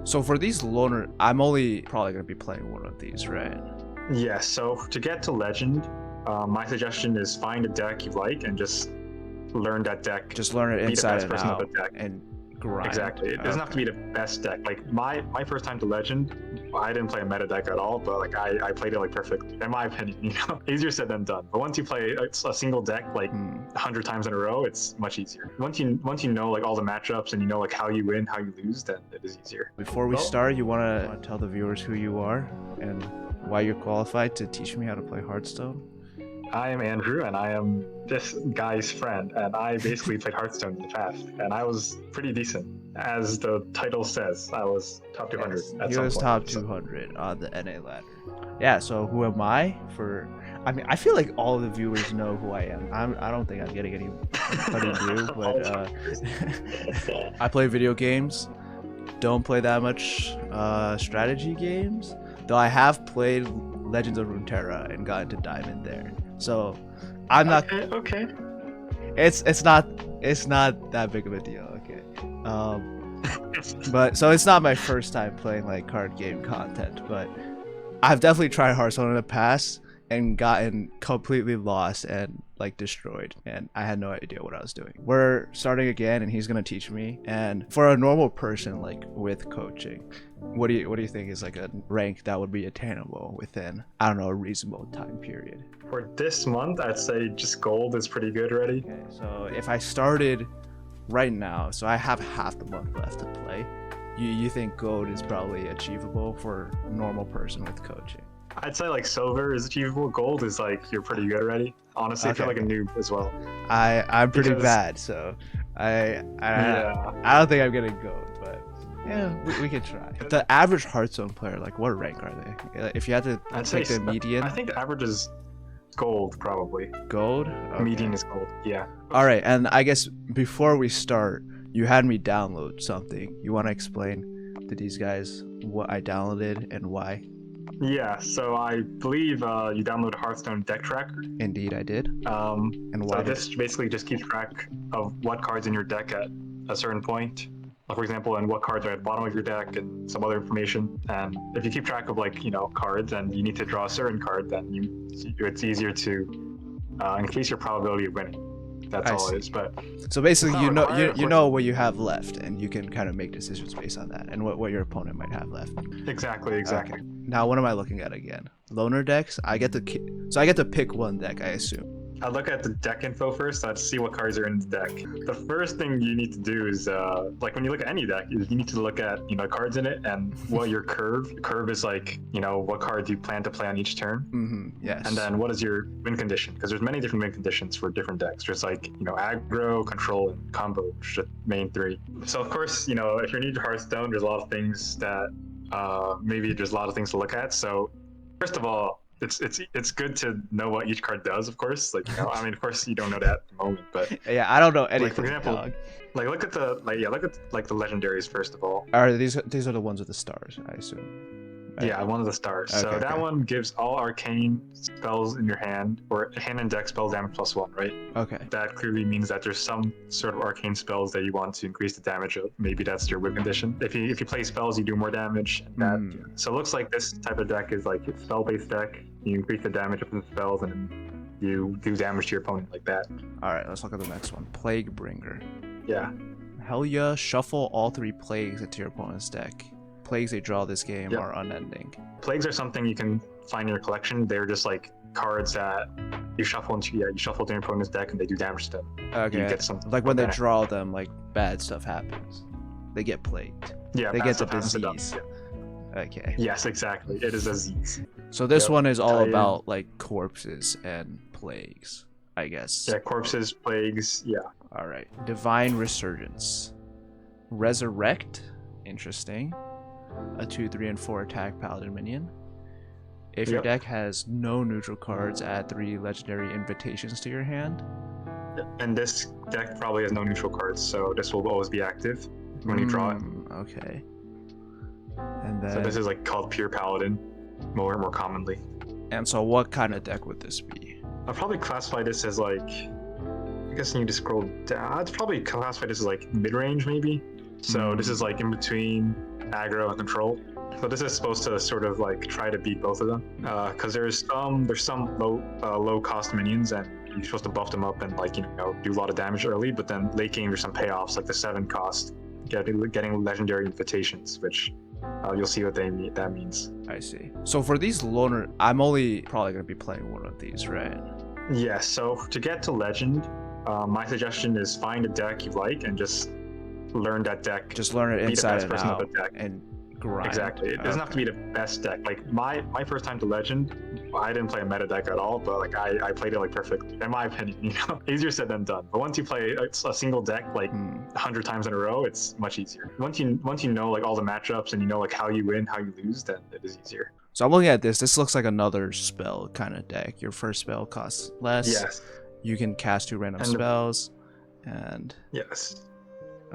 So for these loner, I'm only probably gonna be playing one of these, right? Yeah, so to get to Legend, my suggestion is find a deck you like and just learn that deck. Just learn it Be the inside best and person of out the deck. and grind. Exactly. It doesn't have to be the best deck. Like my first time to Legend, I didn't play a meta deck at all, but like I played it like perfectly. In my opinion, you know, easier said than done. But once you play a single deck like 100 times in a row, it's much easier. Once you know like all the matchups and you know like how you win, how you lose, then it is easier. Before we start, you wanna tell the viewers who you are and why you're qualified to teach me how to play Hearthstone? I am Andrew, and I am this guy's friend, and I basically played Hearthstone in the past, and I was pretty decent. As the title says, I was top 200 at He some was point. top 200 on the NA ladder. Yeah, so who am I? I mean, I feel like all the viewers know who I am. I don't think I'm getting anybody new, but I play video games. Don't play that much strategy games, though I have played Legends of Runeterra and got into Diamond there. So I'm not okay. It's not that big of a deal, okay. But so it's not my first time playing like card game content, but I've definitely tried Hearthstone in the past and gotten completely lost and like destroyed, and I had no idea what I was doing. We're starting again and he's gonna teach me, and for a normal person like with coaching, what do you think is like a rank that would be attainable within, I don't know, a reasonable time period? For this month, I'd say just gold is pretty good already. Okay, so if I started right now, so I have half the month left to play, you think gold is probably achievable for a normal person with coaching? I'd say like silver is achievable. Gold is like you're pretty good already. Honestly, Okay. I feel like a noob as well. I'm pretty Because- bad, so I don't think I'm getting gold, but yeah, we can try. The average Hearthstone player, like what rank are they? If you had to I'd say take the median, I think the average is gold probably. gold. Okay. Median is gold. Yeah. All right, and I guess before we start, you had me download something. You want to explain to these guys what I downloaded and why? Yeah. So I believe you downloaded Hearthstone Deck Tracker. Indeed, I did. And why? So this basically just keeps track of what cards in your deck at a certain point. For example, and what cards are at the bottom of your deck and some other information. And if you keep track of like, you know, cards and you need to draw a certain card, then it's easier to increase your probability of winning. That's all it is. But so basically, you required, know what you have left, and you can kind of make decisions based on that, and what your opponent might have left. Exactly. Okay. Now, what am I looking at again? Loner decks. I get to pick one deck, I assume. I'd look at the deck info first. I'd see what cards are in the deck. The first thing you need to do is, like when you look at any deck, is you need to look at, you know, cards in it and what your curve. Curve is like, you know, what cards you plan to play on each turn. Mm-hmm. Yes. And then what is your win condition? Because there's many different win conditions for different decks. There's like, you know, aggro, control, and combo, which are the main three. So of course, you know, if you're new to Hearthstone, there's a lot of things that maybe there's a lot of things to look at. So first of all, it's good to know what each card does, of course. Like, you know, I mean, of course you don't know that at the moment, but yeah, I don't know anything. like for example, dog. like look at the legendaries first of all. These are the ones with the stars, I assume. Right? Yeah, one of the stars. So Okay, that okay. one gives all arcane spells in your hand, or hand and deck spells damage +1, right? Okay. That clearly means that there's some sort of arcane spells that you want to increase the damage of. Maybe that's your win condition. If you play spells, you do more damage. And so it looks like this type of deck is like a spell-based deck. You increase the damage of the spells, and you do damage to your opponent like that. All right, let's look at the next one. Plaguebringer. Yeah. Hell yeah! Shuffle all 3 plagues into your opponent's deck. Plagues they draw this game Yep. are unending. Plagues are something you can find in your collection. They're just like cards that you shuffle into your opponent's deck, and they do damage to them. Okay. You get some Like when they benefit. draw them, like bad stuff happens. They get plagued. Yeah, They bad get the stuff happens to them. disease. Yeah. Okay. Yes, exactly. It is a disease. So this Yep. one is all Tell you. about like corpses and plagues, I guess. Yeah, corpses, plagues. Yeah. All right. Divine Resurgence. Resurrect. Interesting. A 2, 3, and 4 attack paladin minion. If your Yep. deck has no neutral cards, add 3 legendary invitations to your hand. And this deck probably has no neutral cards, so this will always be active when you draw it. Okay. And then So this is like called pure paladin, more commonly. and so what kind of deck would this be? I'll probably classify this as like, I guess you need to scroll down. I'd probably classify this as like mid-range maybe. So this is like in between aggro and control. So this is supposed to sort of like try to beat both of them, because there's some low cost minions, and you're supposed to buff them up and like do a lot of damage early. But then late game there's some payoffs like the 7 cost, getting legendary invitations, which you'll see what that means. I see. So for these loner, I'm only probably gonna be playing one of these, right? Yeah. So to get to legend, my suggestion is find a deck you like and just learn that deck. Just learn it be the inside best and person of out the deck. and grind. Exactly. It doesn't have to be the best deck. Like my first time to Legend, I didn't play a meta deck at all, but like I played it like perfectly. In my opinion, easier said than done. But once you play a single deck like 100 times in a row, it's much easier. Once you know like all the matchups and you know like how you win, how you lose, then it is easier. So I'm looking at this. This looks like another spell kind of deck. Your first spell costs less. Yes. You can cast 2 random spells, and yes.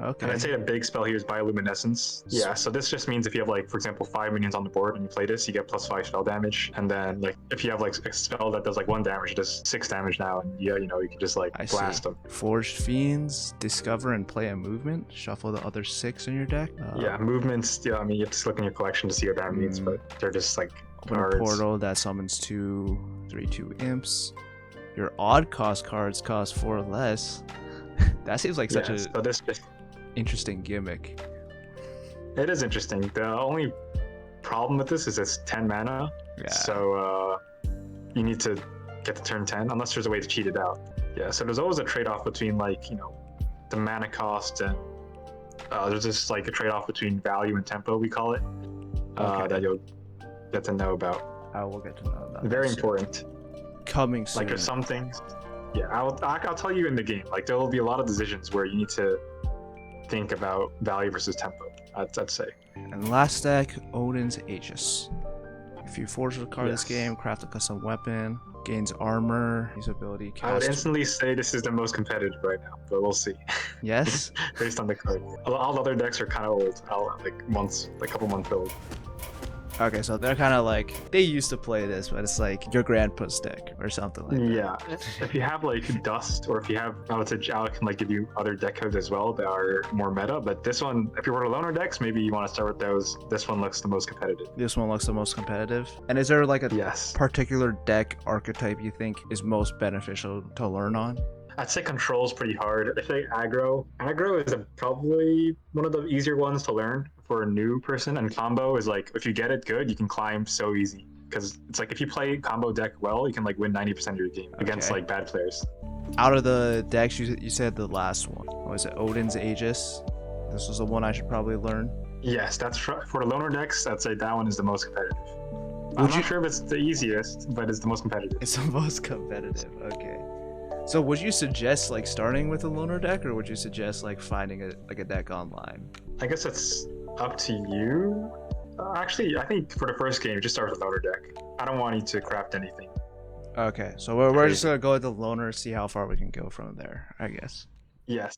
Okay. And I'd say a big spell here is Bioluminescence. Yeah, so this just means if you have like, for example, 5 minions on the board and you play this, you get +5 spell damage. And then like if you have like a spell that does like 1 damage, it does 6 damage now, and you can just like blast them. Forged Fiends, discover and play a movement. Shuffle the other 6 in your deck. Yeah, movements. Yeah, I mean you have to look in your collection to see what that means, but they're just like open cards. a portal that summons 2/3/2 imps. Your odd cost cards cost 4 less. That seems like such so this just interesting gimmick. It is interesting. The only problem with this is it's 10 mana. Yeah. So you need to get to turn 10 unless there's a way to cheat it out. Yeah. So there's always a trade-off between like the mana cost and there's just like a trade-off between value and tempo, we call it, that you'll get to know about. I will get to know about. Very important. Coming soon. Like there's some things. Yeah, I'll tell you in the game. Like there will be a lot of decisions where you need to think about value versus tempo, I'd say. And last deck, Odyn's Aegis. If you forge a card this game, craft a custom weapon, gains armor, usability, cast. I would instantly say this is the most competitive right now, but we'll see. Yes? Based on the card. All the other decks are kind of old, like a couple months old. Okay, so they're kind of like, they used to play this, but it's like your grandpa's deck or something like that. Yeah. If you have like Dust, or if you have, I would say Alec can like give you other deck codes as well that are more meta, but this one, if you were to loner decks, maybe you want to start with those. This one looks the most competitive. This one looks the most competitive. And is there like a yes. particular deck archetype you think is most beneficial to learn on? I'd say control is pretty hard. I think aggro is probably one of the easier ones to learn for a new person, and combo is like, if you get it good, you can climb so easy, because it's like if you play combo deck well, you can like win 90% of your game against like bad players. Out of the decks, you said the last one was it Odyn's Aegis? This was the one I should probably learn. Yes, that's for the loner decks. I'd say that one is the most competitive. I'm not sure if it's the easiest, but it's the most competitive. It's the most competitive. Okay. So would you suggest like starting with a loner deck, or would you suggest like finding a deck online? I guess it's up to you. Actually, I think for the first game, just start with a loner deck. I don't want you to craft anything. Okay, so we're just gonna go with the loner, see how far we can go from there, I guess. Yes.